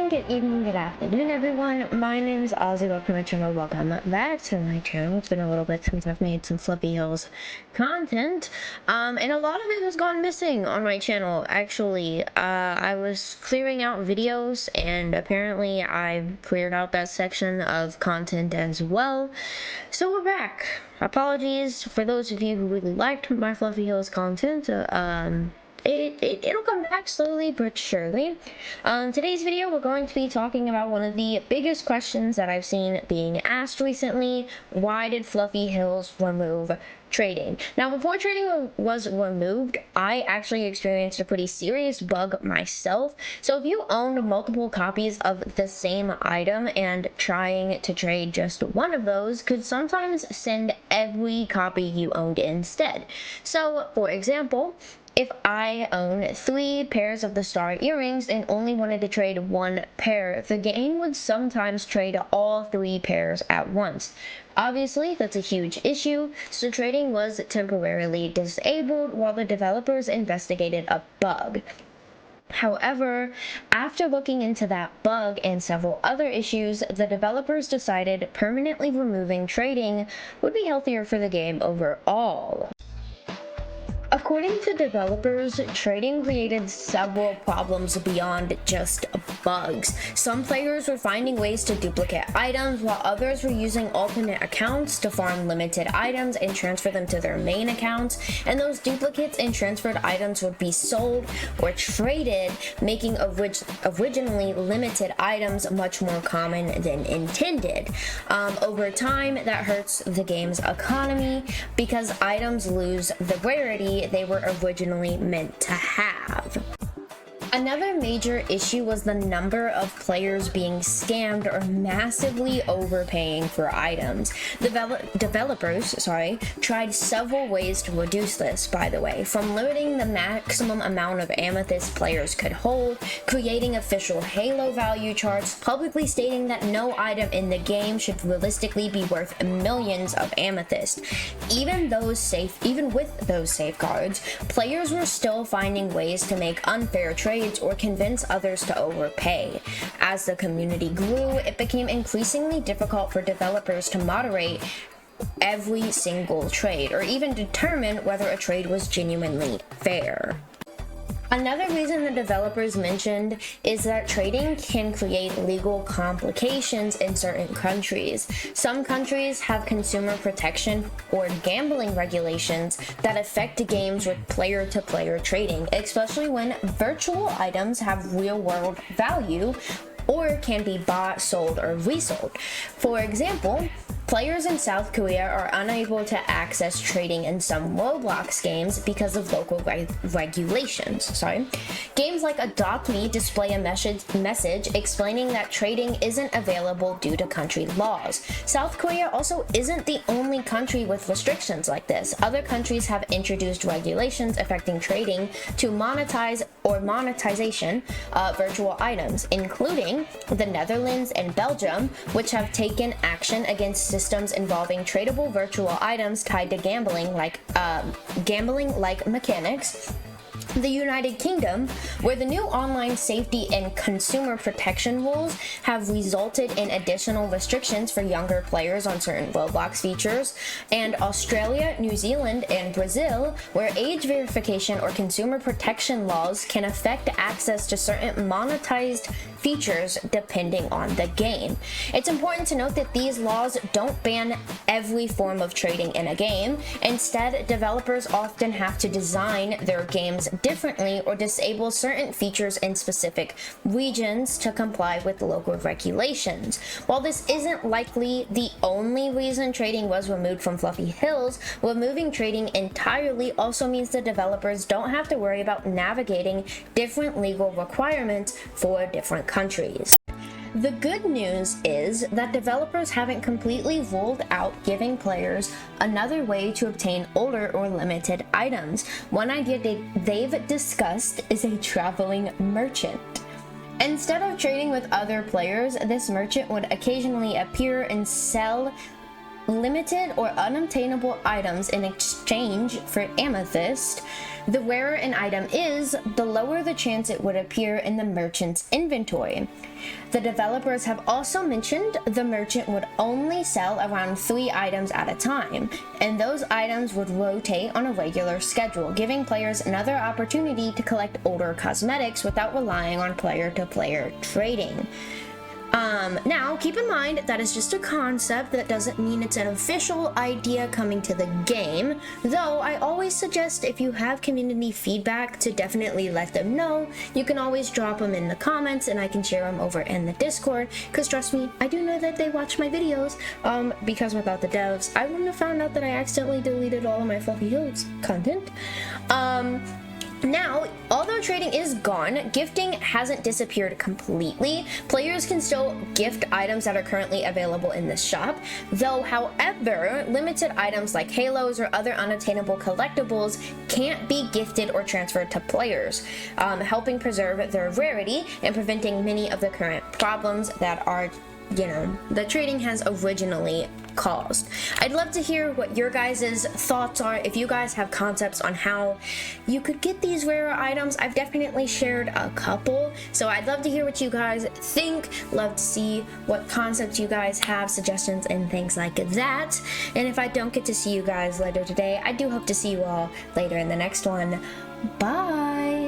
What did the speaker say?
morning, good evening, good afternoon, everyone. My name is Ozzy. Welcome to my channel. Welcome back to my channel. It's been a little bit since I've made some Fluffy Hills content, and a lot of it has gone missing on my channel. Actually, I was clearing out videos, and apparently I've cleared out that section of content as well. So we're back. Apologies for those of you who really liked my Fluffy Hills content. It'll come back slowly but surely. Today's video, we're going to be talking about one of the biggest questions that I've seen being asked recently. Why did Fluffy Hills remove trading? Now, before trading was removed, I actually experienced a pretty serious bug myself. So if you owned multiple copies of the same item and trying to trade just one of those could sometimes send every copy you owned instead. So, for example, if I own 3 pairs of the star earrings and only wanted to trade 1 pair, the game would sometimes trade all 3 pairs at once. Obviously, that's a huge issue, so trading was temporarily disabled while the developers investigated a bug. However, after looking into that bug and several other issues, the developers decided permanently removing trading would be healthier for the game overall. According to developers, trading created several problems beyond just bugs. Some players were finding ways to duplicate items, while others were using alternate accounts to farm limited items and transfer them to their main accounts, and those duplicates and transferred items would be sold or traded, making originally limited items much more common than intended. Over time, that hurts the game's economy because items lose the rarity they were originally meant to have. Another major issue was the number of players being scammed or massively overpaying for items. Developers tried several ways to reduce this, by the way, from limiting the maximum amount of amethyst players could hold, creating official Halo value charts, publicly stating that no item in the game should realistically be worth millions of amethyst. Even with those safeguards, players were still finding ways to make unfair trades or convince others to overpay. As the community grew, it became increasingly difficult for developers to moderate every single trade, or even determine whether a trade was genuinely fair. Another reason the developers mentioned is that trading can create legal complications in certain countries. Some countries have consumer protection or gambling regulations that affect games with player-to-player trading, especially when virtual items have real-world value or can be bought, sold, or resold. For example, players in South Korea are unable to access trading in some Roblox games because of local regulations. Games like Adopt Me display a message explaining that trading isn't available due to country laws. South Korea also isn't the only country with restrictions like this. Other countries have introduced regulations affecting trading to monetize or monetization virtual items, including the Netherlands and Belgium, which have taken action against systems involving tradable virtual items tied to gambling like mechanics. The United Kingdom, where the new online safety and consumer protection rules have resulted in additional restrictions for younger players on certain Roblox features, and Australia, New Zealand, and Brazil, where age verification or consumer protection laws can affect access to certain monetized features depending on the game. It's important to note that these laws don't ban every form of trading in a game. Instead, developers often have to design their games differently or disable certain features in specific regions to comply with local regulations. While this isn't likely the only reason trading was removed from Fluffy Hills, removing trading entirely also means the developers don't have to worry about navigating different legal requirements for different countries. The good news is that developers haven't completely ruled out giving players another way to obtain older or limited items. One idea they've discussed is a traveling merchant. Instead of trading with other players, this merchant would occasionally appear and sell limited or unobtainable items in exchange for amethyst, the rarer an item is, the lower the chance it would appear in the merchant's inventory. The developers have also mentioned the merchant would only sell around 3 items at a time, and those items would rotate on a regular schedule, giving players another opportunity to collect older cosmetics without relying on player-to-player trading. Now, keep in mind that is just a concept. That doesn't mean it's an official idea coming to the game, though I always suggest if you have community feedback to definitely let them know. You can always drop them in the comments and I can share them over in the Discord, because trust me, I do know that they watch my videos, because without the devs, I wouldn't have found out that I accidentally deleted all of my Fluffy Hills content. Now, although trading is gone, gifting hasn't disappeared completely. Players can still gift items that are currently available in this shop, though, however, limited items like halos or other unattainable collectibles can't be gifted or transferred to players, helping preserve their rarity and preventing many of the current problems that are, the trading has originally caused. I'd love to hear what your guys' thoughts are. If you guys have concepts on how you could get these rarer items, I've definitely shared a couple, so I'd love to hear what you guys think. Love to see what concepts you guys have, suggestions and things like that. And if I don't get to see you guys later today, I do hope to see you all later in the next one. Bye!